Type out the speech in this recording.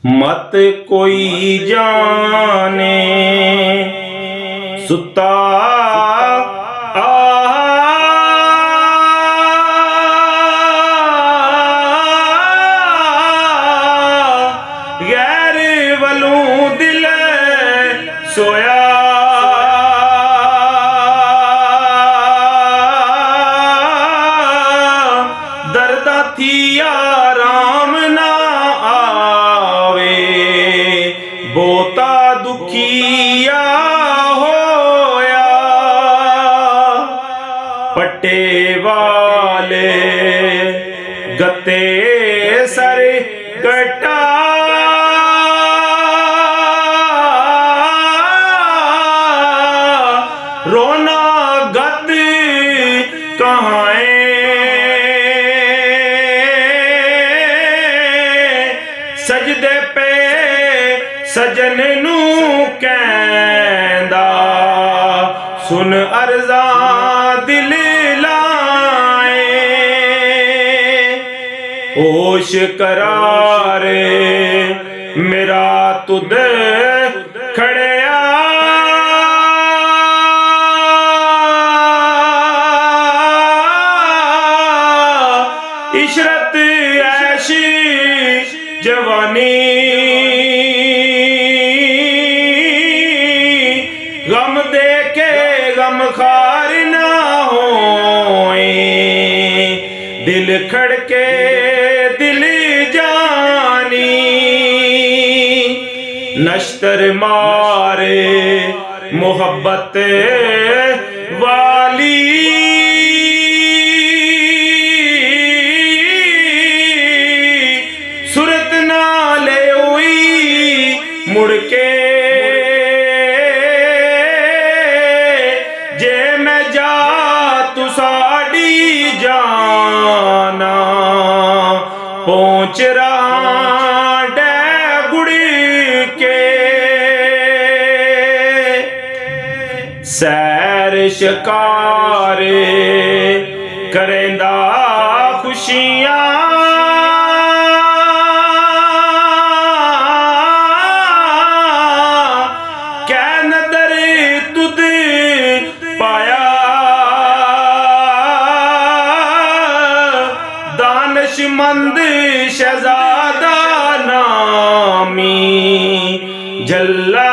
मत कोई जाने सुता गैर वलू दिल सोया दर्दा थी आराम ना आवे बोता दुखिया होया पट्टे वाले गते सर गटा रोना गत कहाँ सजदे पे सजन नू कहंदा सुन अर्जा दिल लाए होश करार मेरा तुद खड़िया इशरत ऐशी जवानी गम दे के गम खार ना होए दिल खड़के दिल जानी नश्तर मारे मोहब्बत वाली सूरत ना ले हुई मुड़ के जे मैं जा तू साड़ी जाना पहुंच रहा डै गुड़ी के सैर शिकार करेंदा खुशियां दानिशमंद शहजादा नामी जल्ला